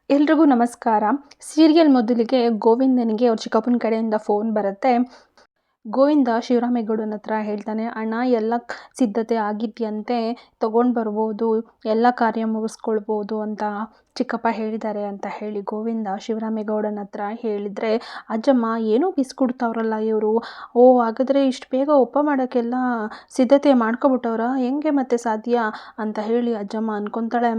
ಎಲ್ರಿಗೂ ನಮಸ್ಕಾರ. ಸೀರಿಯಲ್ ಮೊದಲಿಗೆ ಗೋವಿಂದನಿಗೆ ಅವ್ರ ಚಿಕ್ಕಪ್ಪನ ಕಡೆಯಿಂದ ಫೋನ್ ಬರುತ್ತೆ. ಗೋವಿಂದ ಶಿವರಾಮೇಗೌಡನ ಹತ್ರ ಹೇಳ್ತಾನೆ, ಅಣ್ಣ ಎಲ್ಲ ಸಿದ್ಧತೆ ಆಗಿದೆಯಂತೆ, ತೊಗೊಂಡು ಬರ್ಬೋದು, ಎಲ್ಲ ಕಾರ್ಯ ಮುಗಿಸ್ಕೊಳ್ಬೋದು ಅಂತ ಚಿಕ್ಕಪ್ಪ ಹೇಳಿದ್ದಾರೆ ಅಂತ ಹೇಳಿ ಗೋವಿಂದ ಶಿವರಾಮೇಗೌಡನ ಹತ್ರ ಹೇಳಿದರೆ, ಅಜ್ಜಮ್ಮ ಏನೋ ಬಿಸ್ಕೊಡ್ತಾವ್ರಲ್ಲ ಇವರು, ಹಾಗಾದರೆ ಇಷ್ಟು ಬೇಗ ಒಪ್ಪ ಮಾಡೋಕ್ಕೆಲ್ಲ ಸಿದ್ಧತೆ ಮಾಡ್ಕೊಬಿಟ್ಟವ್ರ, ಹೆಂಗೆ ಮತ್ತೆ ಸಾಧ್ಯ ಅಂತ ಹೇಳಿ ಅಜ್ಜಮ್ಮ ಅಂದ್ಕೊತಾಳೆ.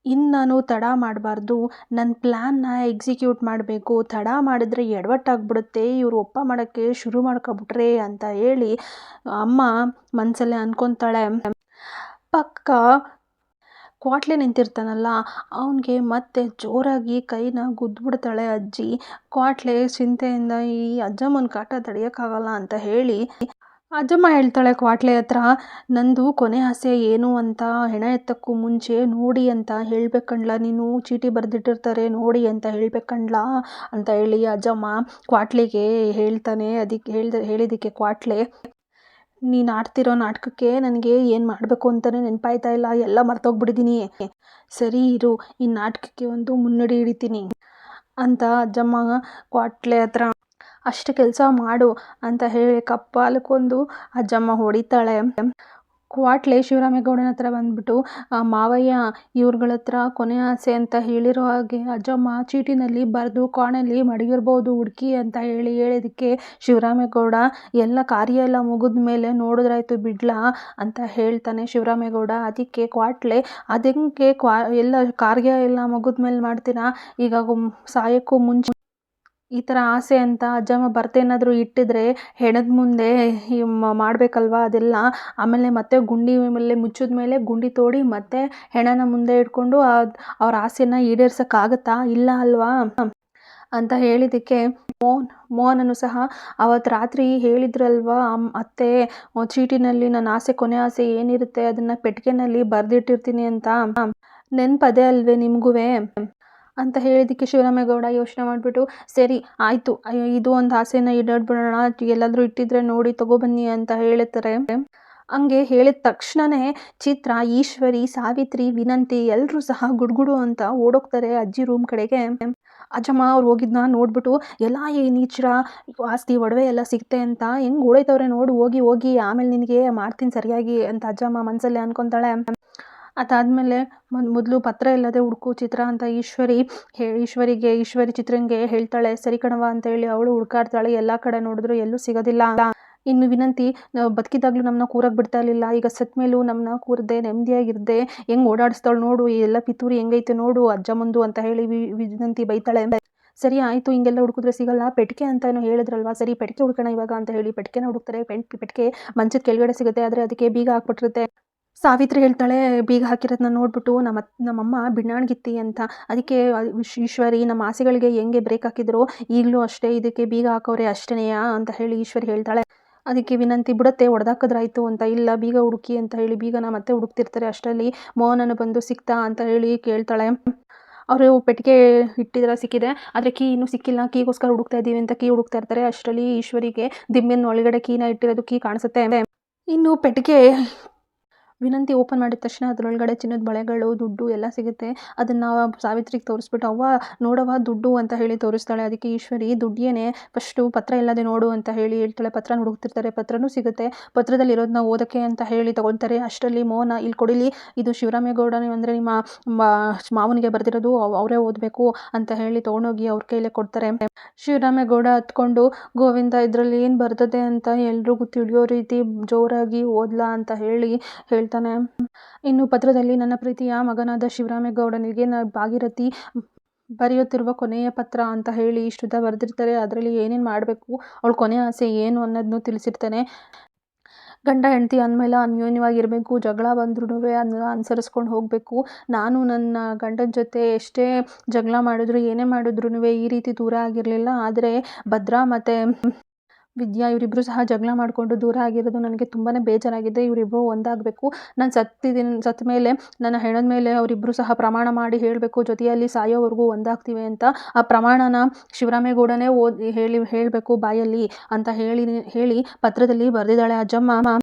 ಇನ್ನು ನಾನು ತಡ ಮಾಡಬಾರ್ದು, ನನ್ನ ಪ್ಲ್ಯಾನ್ನ ಎಕ್ಸಿಕ್ಯೂಟ್ ಮಾಡಬೇಕು, ತಡ ಮಾಡಿದ್ರೆ ಎಡವಟ್ಟಾಗ್ಬಿಡುತ್ತೆ, ಇವರು ಒಪ್ಪ ಮಾಡೋಕ್ಕೆ ಶುರು ಮಾಡ್ಕೊಬಿಟ್ರೆ ಅಂತ ಹೇಳಿ ಅಮ್ಮ ಮನಸಲ್ಲೇ ಅಂದ್ಕೊತಾಳೆ. ಪಕ್ಕ ಕ್ವಾಟ್ಲೆ ನಿಂತಿರ್ತಾನಲ್ಲ, ಅವನಿಗೆ ಮತ್ತೆ ಜೋರಾಗಿ ಕೈನ ಗುದ್ದುಬಿಡ್ತಾಳೆ ಅಜ್ಜಿ. ಕ್ವಾಟ್ಲೆ ಚಿಂತೆಯಿಂದ ಈ ಅಜ್ಜಮ್ಮನ ಕಾಟ ತಡೆಯೋಕ್ಕಾಗಲ್ಲ ಅಂತ ಹೇಳಿ ಅಜ್ಜಮ್ಮ ಹೇಳ್ತಾಳೆ ಕ್ವಾಟ್ಲೆ ಹತ್ರ, ನಂದು ಕೊನೆ ಆಸೆ ಏನು ಅಂತ ಹೆಣ ಎತ್ತಕ್ಕೂ ಮುಂಚೆ ನೋಡಿ ಅಂತ ಹೇಳ್ಬೇಕಂಡ್ಲ, ನೀನು ಚೀಟಿ ಬರೆದಿಟ್ಟಿರ್ತಾರೆ ನೋಡಿ ಅಂತ ಹೇಳ್ಬೇಕಂಡ್ಲ ಅಂತ ಹೇಳಿ ಅಜ್ಜಮ್ಮ ಕ್ವಾಟ್ಲೆಗೆ ಹೇಳ್ತಾನೆ. ಹೇಳಿದ್ದಕ್ಕೆ ಕ್ವಾಟ್ಲೆ, ನೀನು ಆಡ್ತಿರೋ ನಾಟಕಕ್ಕೆ ನನಗೆ ಏನು ಮಾಡಬೇಕು ಅಂತಲೇ ನೆನಪಾಯ್ತಾ ಇಲ್ಲ, ಎಲ್ಲ ಮರ್ತೋಗ್ಬಿಟ್ಟಿದ್ದೀನಿ, ಸರಿ ಇರು, ಈ ನಾಟಕಕ್ಕೆ ಒಂದು ಮುನ್ನಡಿ ಹಿಡಿತೀನಿ ಅಂತ ಅಜ್ಜಮ್ಮ ಕ್ವಾಟ್ಲೆ ಹತ್ರ ಅಷ್ಟು ಕೆಲಸ ಮಾಡು ಅಂತ ಹೇಳಿ ಕಪ್ಪಾಲಕ್ಕೊಂದು ಅಜ್ಜಮ್ಮ ಹೊಡಿತಾಳೆ. ಕ್ವಾಟ್ಲೆ ಶಿವರಾಮೇಗೌಡನ ಹತ್ರ ಬಂದ್ಬಿಟ್ಟು, ಮಾವಯ್ಯ ಇವ್ರುಗಳ ಹತ್ರ ಕೊನೆ ಆಸೆ ಅಂತ ಹೇಳಿರೋ ಹಾಗೆ ಅಜ್ಜಮ್ಮ ಚೀಟಿನಲ್ಲಿ ಬರೆದು ಕಾಣಲ್ಲಿ ಮಡಗಿರ್ಬೋದು ಹುಡುಕಿ ಅಂತ ಹೇಳಿದ್ದಕ್ಕೆ ಶಿವರಾಮೇಗೌಡ, ಎಲ್ಲ ಕಾರ್ಯ ಎಲ್ಲ ಮುಗಿದ ಮೇಲೆ ನೋಡಿದ್ರಾಯ್ತು ಬಿಡ್ಲಾ ಅಂತ ಹೇಳ್ತಾನೆ ಶಿವರಾಮೇಗೌಡ. ಅದಕ್ಕೆ ಕ್ವಾಟ್ಲೆ, ಅದಕ್ಕೆ ಎಲ್ಲ ಕಾರ್ಯ ಎಲ್ಲ ಮುಗಿದ ಮೇಲೆ ಮಾಡ್ತೀರಾ, ಈಗ ಸಾಯೋಕ್ಕೂ ಮುಂಚೆ ಈ ಥರ ಆಸೆ ಅಂತ ಅಜ್ಜಮ್ಮ ಬರ್ತೇನಾದರೂ ಇಟ್ಟಿದ್ರೆ ಹೆಣದ ಮುಂದೆ ಮಾಡಬೇಕಲ್ವ ಅದೆಲ್ಲ, ಆಮೇಲೆ ಮತ್ತೆ ಗುಂಡಿ ಮೇಲೆ ಮುಚ್ಚಿದ ಮೇಲೆ ಗುಂಡಿ ತೋಡಿ ಮತ್ತೆ ಹೆಣನ ಮುಂದೆ ಇಟ್ಕೊಂಡು ಅವ್ರ ಆಸೆನ ಈಡೇರ್ಸೋಕ್ಕಾಗತ್ತಾ, ಇಲ್ಲ ಅಲ್ವಾ ಅಂತ ಹೇಳಿದ್ದಕ್ಕೆ ಮೋಹನನು ಸಹ ಅವತ್ತು ರಾತ್ರಿ ಹೇಳಿದ್ರಲ್ವ ಅತ್ತೆ, ಚೀಟಿನಲ್ಲಿ ನನ್ನ ಆಸೆ ಕೊನೆ ಆಸೆ ಏನಿರುತ್ತೆ ಅದನ್ನು ಪೆಟ್ಟಿಗೆನಲ್ಲಿ ಬರೆದಿಟ್ಟಿರ್ತೀನಿ ಅಂತ, ನೆನಪದೇ ಅಲ್ವೇ ನಿಮಗೂ ಅಂತ ಹೇಳಿದ್ದಕ್ಕೆ ಶಿವರಾಮೇಗೌಡ ಯೋಚನೆ ಮಾಡಿಬಿಟ್ಟು, ಸರಿ ಆಯಿತು, ಇದು ಒಂದು ಆಸೆನ ಈಡೇರ್ಬಿಡೋಣ, ಎಲ್ಲಾದರೂ ಇಟ್ಟಿದ್ರೆ ನೋಡಿ ತಗೊಬನ್ನಿ ಅಂತ ಹೇಳ್ತಾರೆ. ಹಂಗೆ ಹೇಳಿದ ತಕ್ಷಣವೇ ಚಿತ್ರ, ಈಶ್ವರಿ, ಸಾವಿತ್ರಿ, ವಿನಂತಿ ಎಲ್ಲರೂ ಸಹ ಗುಡುಗುಡು ಅಂತ ಓಡೋಗ್ತಾರೆ ಅಜ್ಜಿ ರೂಮ್ ಕಡೆಗೆ. ಅಜ್ಜಮ್ಮ ಅವ್ರು ಹೋಗಿದ್ನ ನೋಡ್ಬಿಟ್ಟು, ಎಲ್ಲ ನೀಚರ ಆಸ್ತಿ ಒಡವೆ ಎಲ್ಲ ಸಿಗುತ್ತೆ ಅಂತ ಹೆಂಗೆ ಓಡೈತವ್ರೆ ನೋಡು, ಹೋಗಿ ಹೋಗಿ ಆಮೇಲೆ ನಿನಗೆ ಮಾಡ್ತೀನಿ ಸರಿಯಾಗಿ ಅಂತ ಅಜ್ಜಮ್ಮ ಮನಸ್ಸಲ್ಲೇ ಅಂದ್ಕೊತಾಳೆ. ಅದಾದಮೇಲೆ ಮೊದಲು ಪತ್ರ ಇಲ್ಲದೆ ಹುಡುಕು ಚಿತ್ರ ಅಂತ ಈಶ್ವರಿ ಚಿತ್ರಂಗೆ ಹೇಳ್ತಾಳೆ. ಸರಿ ಕಣವ ಅಂತ ಹೇಳಿ ಅವಳು ಹುಡ್ಕಾಡ್ತಾಳೆ, ಎಲ್ಲ ಕಡೆ ನೋಡಿದ್ರು ಎಲ್ಲೂ ಸಿಗೋದಿಲ್ಲ. ಇನ್ನು ವಿನಂತಿ, ಬದುಕಿದಾಗಲೂ ನಮ್ಮನ್ನ ಕೂರಕ್ಕೆ ಬಿಡ್ತಾ ಇರಲಿಲ್ಲ, ಈಗ ಸತ್ ಮೇಲೂ ನಮ್ಮನ್ನ ಕೂರದೆ ನೆಮ್ಮದಿಯಾಗಿರ್ದೆ ಹೆಂಗೆ ಓಡಾಡಿಸ್ತಾಳೆ ನೋಡು, ಎಲ್ಲ ಪಿತೂರಿ ಹೆಂಗೈತೆ ನೋಡು ಅಜ್ಜಮ್ಮಂದು ಅಂತ ಹೇಳಿ ವಿನಂತಿ ಬೈತಾಳೆ. ಸರಿ ಆಯಿತು, ಹಿಂಗೆಲ್ಲ ಹುಡುಕಿದ್ರೆ ಸಿಗಲ್ಲ, ಪೆಟ್ಟಿಗೆ ಅಂತ ಏನೋ ಹೇಳಿದ್ರಲ್ವ, ಸರಿ ಪೆಟ್ಟಿಗೆ ಹುಡ್ಕೋಣ ಇವಾಗ ಅಂತ ಹೇಳಿ ಪೆಟ್ಟಿಗೆನ ಹುಡುಕ್ತಾರೆ. ಪೆಟ್ಟಿಗೆ ಮಂಚದ ಕೆಳಗಡೆ ಸಿಗುತ್ತೆ, ಆದರೆ ಅದಕ್ಕೆ ಬೀಗ ಹಾಕ್ಬಿಟ್ಟಿರುತ್ತೆ. ಸಾವಿತ್ರಿ ಹೇಳ್ತಾಳೆ, ಬೀಗ ಹಾಕಿರೋದನ್ನ ನೋಡ್ಬಿಟ್ಟು ನಮ್ಮಮ್ಮ ಬಿಣ್ಣಾಣ್ಗಿತ್ತಿ ಅಂತ, ಅದಕ್ಕೆ ಈಶ್ವರಿ ನಮ್ಮ ಆಸೆಗಳಿಗೆ ಹೆಂಗೆ ಬ್ರೇಕ್ ಹಾಕಿದ್ರು ಈಗಲೂ ಅಷ್ಟೇ ಇದಕ್ಕೆ ಬೀಗ ಹಾಕೋರೆ ಅಷ್ಟೇನೆಯಾ ಅಂತ ಹೇಳಿ ಈಶ್ವರಿ ಹೇಳ್ತಾಳೆ. ಅದಕ್ಕೆ ವಿನಂತಿ, ಬಿಡುತ್ತೆ ಹೊಡೆದಾಕಿದ್ರಾಯ್ತು ಅಂತ, ಇಲ್ಲ ಬೀಗ ಹುಡುಕಿ ಅಂತ ಹೇಳಿ ಬೀಗನ ಮತ್ತೆ ಹುಡುಕ್ತಿರ್ತಾರೆ. ಅಷ್ಟರಲ್ಲಿ ಮೋಹನನು ಬಂದು ಸಿಕ್ತಾ ಅಂತ ಹೇಳಿ ಕೇಳ್ತಾಳೆ. ಅವರು ಪೆಟ್ಟಿಗೆ ಇಟ್ಟಿದ್ರೆ ಸಿಕ್ಕಿದೆ, ಆದರೆ ಕೀ ಇನ್ನೂ ಸಿಕ್ಕಿಲ್ಲ, ಕೀಗೋಸ್ಕರ ಹುಡುಕ್ತಾ ಇದ್ದೀವಿ ಅಂತ ಕೀ ಹುಡುಕ್ತಾ ಇರ್ತಾರೆ. ಅಷ್ಟರಲ್ಲಿ ಈಶ್ವರಿಗೆ ದಿಮ್ಮಿನ ಒಳಗಡೆ ಕೀನ ಇಟ್ಟಿರೋದು ಕೀ ಕಾಣಿಸುತ್ತೆ. ಇನ್ನು ಪೆಟ್ಟಿಗೆ ವಿನಂತಿ ಓಪನ್ ಮಾಡಿದ ತಕ್ಷಣ ಅದರೊಳಗಡೆ ಚಿನ್ನದ ಬಳೆಗಳು, ದುಡ್ಡು ಎಲ್ಲ ಸಿಗುತ್ತೆ. ಅದನ್ನು ಸಾವಿತ್ರಿಗೆ ತೋರಿಸ್ಬಿಟ್ಟು, ಅವ್ವ ನೋಡವ ದುಡ್ಡು ಅಂತ ಹೇಳಿ ತೋರಿಸ್ತಾಳೆ. ಅದಕ್ಕೆ ಈಶ್ವರಿ, ದುಡ್ಡೇನೆ, ಫಸ್ಟು ಪತ್ರ ಇಲ್ಲದೆ ನೋಡು ಅಂತ ಹೇಳಿ ಹೇಳ್ತಾಳೆ. ಪತ್ರ ಹುಡುಕ್ತಿರ್ತಾರೆ, ಪತ್ರನೂ ಸಿಗುತ್ತೆ. ಪತ್ರದಲ್ಲಿ ಇರೋದನ್ನ ಓದೋಕ್ಕೆ ಅಂತ ಹೇಳಿ ತಗೊಳ್ತಾರೆ. ಅಷ್ಟರಲ್ಲಿ ಮೋಹನ, ಇಲ್ಲಿ ಕೊಡಿಲಿ, ಇದು ಶಿವರಾಮೇಗೌಡ ಅಂದರೆ ನಿಮ್ಮ ಮಾವನಿಗೆ ಬರೆದಿರೋದು, ಅವರೇ ಓದಬೇಕು ಅಂತ ಹೇಳಿ ತೊಗೊಂಡೋಗಿ ಅವ್ರ ಕೈಲೇ ಕೊಡ್ತಾರೆ. ಶಿವರಾಮೇಗೌಡ ಹತ್ಕೊಂಡು, ಗೋವಿಂದ ಇದರಲ್ಲಿ ಏನು ಬರ್ತದೆ ಅಂತ ಎಲ್ರಿಗೂ ತಿಳಿಯೋ ರೀತಿ ಜೋರಾಗಿ ಓದ್ಲಾ ಅಂತ ಹೇಳಿ ಹೇಳ್ತಾನೆ. ಇನ್ನು ಪತ್ರದಲ್ಲಿ, ನನ್ನ ಪ್ರೀತಿಯ ಮಗನಾದ ಶಿವರಾಮೇಗೌಡನಿಗೆ ಭಾಗೀರಥಿ ಬರೆಯುತ್ತಿರುವ ಕೊನೆಯ ಪತ್ರ ಅಂತ ಹೇಳಿ ಇಷ್ಟುದ ಬರೆದಿರ್ತಾರೆ. ಅದರಲ್ಲಿ ಏನೇನು ಮಾಡಬೇಕು, ಅವಳ ಕೊನೆ ಆಸೆ ಏನು ಅನ್ನೋದನ್ನು ತಿಳಿಸಿರ್ತಾನೆ. ಗಂಡ ಹೆಂಡತಿ ಅಂದಮೇಲೆ ಅನ್ಯೋನ್ಯವಾಗಿರಬೇಕು, ಜಗಳ ಬಂದ್ರೂ ಅದನ್ನ ಅನುಸರಿಸ್ಕೊಂಡು ಹೋಗಬೇಕು. ನಾನು ನನ್ನ ಗಂಡನ ಜೊತೆ ಎಷ್ಟೇ ಜಗಳ ಮಾಡಿದ್ರು ಏನೇ ಮಾಡಿದ್ರು ಈ ರೀತಿ ದೂರ ಆಗಿರಲಿಲ್ಲ, ಆದರೆ ಭದ್ರಾ ಮತ್ತು ವಿದ್ಯಾ ಇವರಿಬ್ಬರು ಸಹ ಜಗಳ ಮಾಡಿಕೊಂಡು ದೂರ ಆಗಿರೋದು ನನಗೆ ತುಂಬಾ ಬೇಜಾರಾಗಿದೆ. ಇವರಿಬ್ಬರು ಒಂದಾಗಬೇಕು. ನಾನು ಸತ್ತ ಮೇಲೆ ನನ್ನ ಹೆಣದ ಮೇಲೆ ಅವರಿಬ್ಬರು ಸಹ ಪ್ರಮಾಣ ಮಾಡಿ ಹೇಳಬೇಕು, ಜೊತೆಯಲ್ಲಿ ಸಾಯೋವರೆಗೂ ಒಂದಾಗ್ತೀವಿ ಅಂತ. ಆ ಪ್ರಮಾಣನ ಶಿವರಾಮೇಗೌಡನೇ ಹೇಳಬೇಕು ಬಾಯಲ್ಲಿ ಅಂತ ಹೇಳಿ ಪತ್ರದಲ್ಲಿ ಬರೆದಿದ್ದಾಳೆ ಅಜ್ಜಮ್ಮ.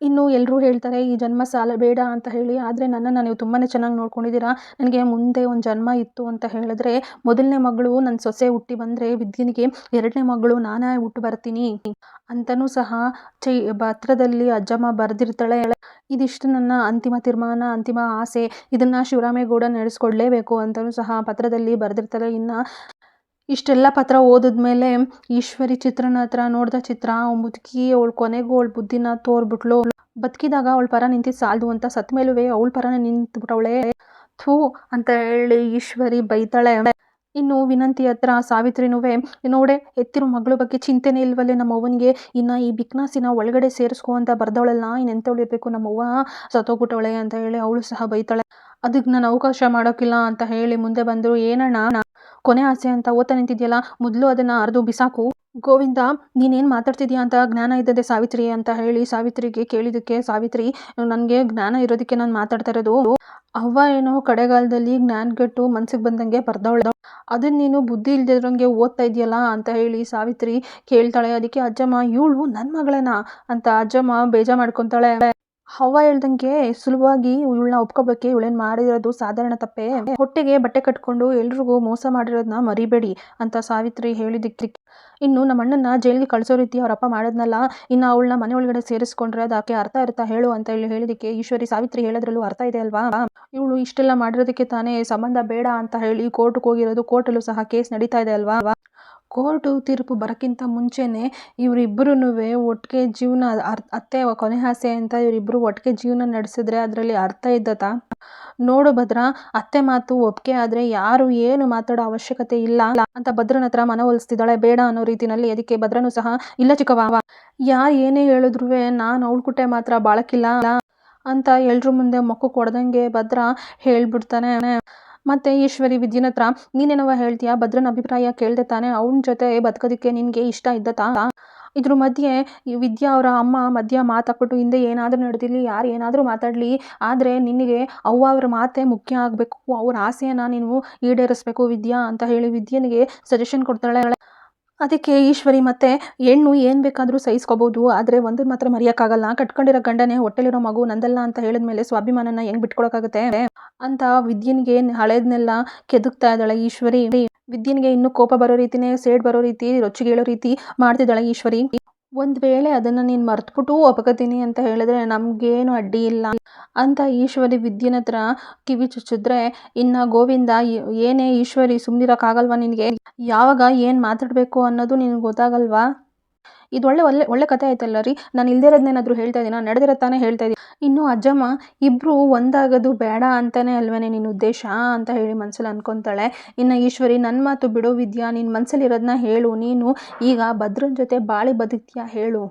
ಇನ್ನು ಎಲ್ಲರೂ ಹೇಳ್ತಾರೆ ಈ ಜನ್ಮ ಸಾಲ ಬೇಡ ಅಂತ ಹೇಳಿ. ಆದರೆ ನನ್ನನ್ನು ನೀವು ತುಂಬಾ ಚೆನ್ನಾಗಿ ನೋಡ್ಕೊಂಡಿದ್ದೀರಾ. ನನಗೆ ಮುಂದೆ ಒಂದು ಜನ್ಮ ಇತ್ತು ಅಂತ ಹೇಳಿದ್ರೆ ಮೊದಲನೇ ಮಗಳು ನನ್ನ ಸೊಸೆ ಹುಟ್ಟಿ ಬಂದರೆ ವಿದ್ಯನಿಗೆ 2ನೇ ಮಗಳು ನಾನೇ ಹುಟ್ಟು ಬರ್ತೀನಿ ಅಂತಲೂ ಸಹ ಪತ್ರದಲ್ಲಿ ಅಜ್ಜಮ್ಮ ಬರೆದಿರ್ತಾಳೆ. ಇದಿಷ್ಟು ನನ್ನ ಅಂತಿಮ ತೀರ್ಮಾನ, ಅಂತಿಮ ಆಸೆ. ಇದನ್ನು ಶಿವರಾಮೇಗೌಡ ನಡೆಸ್ಕೊಡ್ಲೇಬೇಕು ಅಂತಲೂ ಸಹ ಪತ್ರದಲ್ಲಿ ಬರೆದಿರ್ತಾಳೆ. ಇನ್ನು ಇಷ್ಟೆಲ್ಲ ಪತ್ರ ಓದಿದ್ಮೇಲೆ ಈಶ್ವರಿ ಚಿತ್ರನ ಹತ್ರ ನೋಡ್ದ ಚಿತ್ರ ಮುದುಕಿ ಅವಳು ಕೊನೆಗೂ ಅವಳ ಬುದ್ಧಿನ ತೋರ್ಬಿಟ್ಲು. ಬದುಕಿದಾಗ ಅವಳ ಪರ ನಿಂತಿದ್ದು ಸಾಲದು ಅಂತ ಸತ್ತ ಮೇಲೂ ಅವಳ ಪರನೇ ನಿಂತ್ಬಿಟ್ಟವಳೆ. ಥೂ ಅಂತ ಹೇಳಿ ಈಶ್ವರಿ ಬೈತಾಳೆ. ಇನ್ನು ವಿನಂತಿ ಹತ್ರ ಸಾವಿತ್ರಿನೂ ನೋಡೆ ಎತ್ತಿರೋ ಮಗಳ ಬಗ್ಗೆ ಚಿಂತೆನೇ ಇಲ್ವಲ್ಲೇ ನಮ್ಮವ್ವನಿಗೆ, ಇನ್ನು ಈ ಬಿಕ್ನಾಸಿನ ಒಳಗಡೆ ಸೇರಿಸ್ಕೊ ಅಂತ ಬರ್ದವಳಲ್ಲ, ಇನ್ನು ಎಂಥವಳಿರ್ಬೇಕು ನಮ್ಮವ್ವ ಸತ್ತೋಗ್ಬಿಟ್ಟವಳೆ ಅಂತ ಹೇಳಿ ಅವಳು ಸಹ ಬೈತಾಳೆ. ಅದಕ್ಕೆ ನಾನು ಅವಕಾಶ ಮಾಡೋಕ್ಕಿಲ್ಲ ಅಂತ ಹೇಳಿ ಮುಂದೆ ಬಂದರು. ಏನಣ್ಣ ಕೊನೆ ಆಸೆ ಅಂತ ಓದ್ತಾ ನಿಂತಿದ್ಯಲ್ಲ, ಮೊದಲು ಅದನ್ನು ಅರ್ದು ಬಿಸಾಕು. ಗೋವಿಂದ ನೀನೇನು ಮಾತಾಡ್ತಿದ್ಯಾ ಅಂತ ಜ್ಞಾನ ಇದ್ದದೆ ಸಾವಿತ್ರಿ ಅಂತ ಹೇಳಿ ಸಾವಿತ್ರಿಗೆ ಕೇಳಿದ್ದಕ್ಕೆ ಸಾವಿತ್ರಿ ನನಗೆ ಜ್ಞಾನ ಇರೋದಕ್ಕೆ ನಾನು ಮಾತಾಡ್ತಾ ಇರೋದು. ಅವ್ವ ಏನೋ ಕಡೆಗಾಲದಲ್ಲಿ ಜ್ಞಾನಗೆಟ್ಟು ಮನ್ಸಿಗೆ ಬಂದಂಗೆ ಬರ್ದವಳು, ಅದನ್ನ ನೀನು ಬುದ್ಧಿ ಇಲ್ದಿರೋಂಗೆ ಓದ್ತಾ ಇದೆಯಲ್ಲ ಅಂತ ಹೇಳಿ ಸಾವಿತ್ರಿ ಕೇಳ್ತಾಳೆ. ಅದಕ್ಕೆ ಅಜ್ಜಮ್ಮ ಇವಳು ನನ್ನ ಮಗಳೇನಾ ಅಂತ ಅಜ್ಜಮ್ಮ ಬೇಜಾರು ಮಾಡ್ಕೊತಾಳೆ. ಅವ್ವ ಹೇಳ್ದಂಗೆ ಸುಲಭವಾಗಿ ಇವಳನ್ನ ಒಪ್ಕೋಬೇಕೆ, ಇವಳೇನು ಮಾಡಿರೋದು ಸಾಧಾರಣ ತಪ್ಪೇ, ಹೊಟ್ಟೆಗೆ ಬಟ್ಟೆ ಕಟ್ಕೊಂಡು ಎಲ್ರಿಗೂ ಮೋಸ ಮಾಡಿರೋದನ್ನ ಮರಿಬೇಡಿ ಅಂತ ಸಾವಿತ್ರಿ ಹೇಳಿದ್ದಕ್ಕೆ. ಇನ್ನು ನಮ್ಮ ಅಣ್ಣನ ಜೈಲಿಗೆ ಕಳಿಸೋ ರೀತಿ ಅವರಪ್ಪ ಮಾಡೋದ್ನಲ್ಲ, ಇನ್ನು ಅವಳನ್ನ ಮನೆ ಒಳಗಡೆ ಸೇರಿಸ್ಕೊಂಡ್ರೆ ಅದಕ್ಕೆ ಅರ್ಥ ಹೇಳು ಅಂತ ಹೇಳಿದ್ದಕ್ಕೆ ಈಶ್ವರಿ ಸಾವಿತ್ರಿ ಹೇಳೋದ್ರಲ್ಲೂ ಅರ್ಥ ಇದೆ ಅಲ್ವಾ, ಇವಳು ಇಷ್ಟೆಲ್ಲ ಮಾಡಿರೋದಕ್ಕೆ ತಾನೇ ಸಂಬಂಧ ಬೇಡ ಅಂತ ಹೇಳಿ ಕೋರ್ಟ್ಗೆ ಹೋಗಿರೋದು, ಕೋರ್ಟಲ್ಲೂ ಸಹ ಕೇಸ್ ನಡೀತಾ ಇದೆ ಅಲ್ವಾ. ಕೋರ್ಟು ತೀರ್ಪು ಬರೋಕ್ಕಿಂತ ಮುಂಚೆನೇ ಇವರಿಬ್ಬರೂ ಒಟ್ಟಿಗೆ ಜೀವನ ಅತ್ತೆ ಕೊನೆ ಆಸೆ ಅಂತ ಇವರಿಬ್ಬರು ಒಟ್ಟಿಗೆ ಜೀವನ ನಡೆಸಿದ್ರೆ ಅದರಲ್ಲಿ ಅರ್ಥ ಇದ್ದತಾ? ನೋಡು ಭದ್ರ, ಅತ್ತೆ ಮಾತು ಒಪ್ಪಿಗೆ ಆದರೆ ಯಾರು ಏನು ಮಾತಾಡೋ ಅವಶ್ಯಕತೆ ಇಲ್ಲ ಅಂತ ಭದ್ರನ ಹತ್ರ ಮನವೊಲಿಸ್ತಿದ್ದಾಳೆ ಬೇಡ ಅನ್ನೋ ರೀತಿನಲ್ಲಿ. ಅದಕ್ಕೆ ಭದ್ರನೂ ಸಹ ಇಲ್ಲ ಚಿಕ್ಕವ್ವ, ಯಾರು ಏನೇ ಹೇಳಿದ್ರು ನಾನು ಅವಳ ಕುಟೆ ಮಾತ್ರ ಬಾಳಕ್ಕಿಲ್ಲ ಅಂತ ಎಲ್ರ ಮುಂದೆ ಮೊಕ್ಕು ಕೊಡ್ದಂಗೆ ಭದ್ರ ಹೇಳ್ಬಿಡ್ತಾನೆ. ಮತ್ತೆ ಈಶ್ವರಿ ವಿದ್ಯನ ಹತ್ರ ನೀನೇನವ ಹೇಳ್ತೀಯಾ, ಭದ್ರನ ಅಭಿಪ್ರಾಯ ಕೇಳ್ದೆ ತಾನೆ, ಅವನ ಜೊತೆ ಬದುಕೋದಕ್ಕೆ ನಿನಗೆ ಇಷ್ಟ ಇದ್ದತಾ? ಇದ್ರ ಮಧ್ಯೆ ಈ ವಿದ್ಯಾ ಅವರ ಅಮ್ಮ ಮಧ್ಯ ಮಾತಾಕ್ಬಿಟ್ಟು ಹಿಂದೆ ಏನಾದರೂ ನಡೆದಿರಲಿ, ಯಾರು ಏನಾದರೂ ಮಾತಾಡಲಿ, ಆದರೆ ನಿನಗೆ ಅವ್ವ ಅವ್ರ ಮಾತೇ ಮುಖ್ಯ ಆಗಬೇಕು, ಅವ್ರ ಆಸೆಯನ್ನು ನೀನು ಈಡೇರಿಸ್ಬೇಕು ವಿದ್ಯಾ ಅಂತ ಹೇಳಿ ವಿದ್ಯನಿಗೆ ಸಜೆಷನ್ ಕೊಡ್ತಾಳೆ. ಅದಕ್ಕೆ ಈಶ್ವರಿ ಮತ್ತೆ ಹೆಣ್ಣು ಏನು ಬೇಕಾದರೂ ಸಹಿಸ್ಕೋಬೋದು, ಆದರೆ ಒಂದನ್ನು ಮಾತ್ರ ಮರೆಯೋಕ್ಕಾಗಲ್ಲ, ಕಟ್ಕೊಂಡಿರೋ ಗಂಡನೇ ಹೊಟ್ಟೆಲಿರೋ ಮಗು ನಂದಲ್ಲ ಅಂತ ಹೇಳಿದ್ಮೇಲೆ ಸ್ವಾಭಿಮಾನನ ಹೆಂಗೆ ಬಿಟ್ಕೊಡೋಕ್ಕಾಗುತ್ತೆ ಅಂತ ವಿದ್ಯನಿಗೆ ಹಳೇದನ್ನೆಲ್ಲ ಕೆದಕ್ತಾ ಇದ್ದಾಳೆ ಈಶ್ವರಿ. ವಿದ್ಯನಿಗೆ ಇನ್ನೂ ಕೋಪ ಬರೋ ರೀತಿನೇ, ಸೇಡ್ ಬರೋ ರೀತಿ, ರೊಚ್ಚಿಗೆ ಹೇಳೋ ರೀತಿ ಮಾಡ್ತಿದ್ದಾಳೆ ಈಶ್ವರಿ. ಒಂದು ವೇಳೆ ಅದನ್ನು ನೀನು ಮರ್ತ್ಬಿಟ್ಟು ಒಪ್ಕೋತೀನಿ ಅಂತ ಹೇಳಿದ್ರೆ ನಮಗೇನು ಅಡ್ಡಿ ಇಲ್ಲ ಅಂತ ಈಶ್ವರಿ ವಿದ್ಯನ ಹತ್ರ ಕಿವಿ ಚುಚ್ಚಿದ್ರೆ, ಇನ್ನು ಗೋವಿಂದ ಏನೇ ಈಶ್ವರಿ ಸುಮ್ಮನಿರೋಕ್ಕಾಗಲ್ವಾ ನಿನಗೆ, ಯಾವಾಗ ಏನು ಮಾತಾಡಬೇಕು ಅನ್ನೋದು ನಿನಗೆ ಗೊತ್ತಾಗಲ್ವಾ, ಇದು ಒಳ್ಳೆ ಕಥೆ ಆಯ್ತಲ್ಲ ರೀ, ನಾನು ಇಲ್ದೇ ಇರೋದನ್ನೇನಾದರೂ ಹೇಳ್ತಾ ಇದ್ದೀನ, ನಡೆದಿರೋ ತಾನೇ ಹೇಳ್ತಾ ಇದ್ದೀನಿ. ಇನ್ನು ಅಜ್ಜಮ್ಮ ಇಬ್ಬರು ಒಂದಾಗೋದು ಬೇಡ ಅಂತಾನೆ ಅಲ್ವೇನೆ ನಿನ್ನ ಉದ್ದೇಶ ಅಂತ ಹೇಳಿ ಮನಸ್ಸಲ್ಲಿ ಅನ್ಕೊತಾಳೆ. ಇನ್ನು ಈಶ್ವರಿ ನನ್ನ ಮಾತು ಬಿಡೋ ವಿದ್ಯಾ, ನಿನ್ನ ಮನಸ್ಸಲ್ಲಿರೋದನ್ನ ಹೇಳು, ನೀನು ಈಗ ಭದ್ರನ ಜೊತೆ ಬಾಳಿ ಬದುಕ್ತೀಯಾ ಹೇಳು.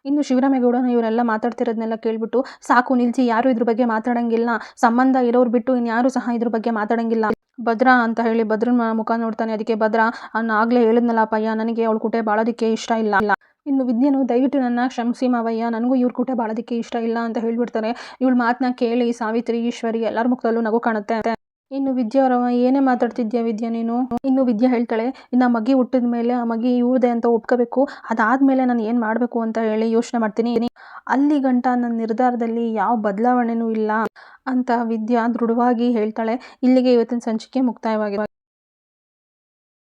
ಇನ್ನು ಶಿವರಾಮೇಗೌಡನ ಇವರೆಲ್ಲ ಮಾತಾಡ್ತಿರೋದನ್ನೆಲ್ಲ ಕೇಳ್ಬಿಟ್ಟು ಸಾಕು ನಿಲ್ಸಿ, ಯಾರು ಇದ್ರ ಬಗ್ಗೆ ಮಾತಾಡೋಂಗಿಲ್ಲ, ಸಂಬಂಧ ಇರೋರು ಬಿಟ್ಟು ಇನ್ಯಾರು ಸಹ ಇದ್ರ ಬಗ್ಗೆ ಮಾತಾಡೋಂಗಿಲ್ಲ ಭದ್ರ ಅಂತ ಹೇಳಿ ಭದ್ರನ ಮುಖ ನೋಡ್ತಾನೆ. ಅದಕ್ಕೆ ಭದ್ರ ಆಗಲೇ ಹೇಳಿದ್ನಲ್ಲ ಅಪ್ಪಯ್ಯ, ನನಗೆ ಅವಳ ಕುಟೆ ಬಾಳೋದಕ್ಕೆ ಇಷ್ಟ ಇಲ್ಲ. ಇನ್ನು ವಿದ್ಯೆನು ದಯವಿಟ್ಟು ನನ್ನ ಕ್ಷಮಿಸಿ ಮಾವಯ್ಯ, ನನಗೂ ಇವ್ರ ಕೂಟ ಬಾಳೋದಕ್ಕೆ ಇಷ್ಟ ಇಲ್ಲ ಅಂತ ಹೇಳ್ಬಿಡ್ತಾರೆ. ಇವಳ ಮಾತನ್ನ ಕೇಳಿ ಸಾವಿತ್ರಿ ಈಶ್ವರಿ ಎಲ್ಲರ ಮುಖದಲ್ಲೂ ನಗು ಕಾಣುತ್ತೆ. ಇನ್ನು ವಿದ್ಯಾ ಅವರವ ಏನೇ ಮಾತಾಡ್ತಿದ್ಯಾ ವಿದ್ಯಾ ನೀನು, ಇನ್ನು ವಿದ್ಯಾ ಹೇಳ್ತಾಳೆ, ಇನ್ನು ಮಗಿ ಹುಟ್ಟಿದ ಮೇಲೆ ಆ ಮಗಿ ಇವ್ರದೆ ಅಂತ ಒಪ್ಕೋಬೇಕು, ಅದಾದಮೇಲೆ ನಾನು ಏನು ಮಾಡಬೇಕು ಅಂತ ಹೇಳಿ ಯೋಚನೆ ಮಾಡ್ತೀನಿ, ಅಲ್ಲಿ ಗಂಟ ನನ್ನ ನಿರ್ಧಾರದಲ್ಲಿ ಯಾವ ಬದಲಾವಣೆನೂ ಇಲ್ಲ ಅಂತ ವಿದ್ಯಾ ದೃಢವಾಗಿ ಹೇಳ್ತಾಳೆ. ಇಲ್ಲಿಗೆ ಇವತ್ತಿನ ಸಂಚಿಕೆ ಮುಕ್ತಾಯವಾಗಿದೆ.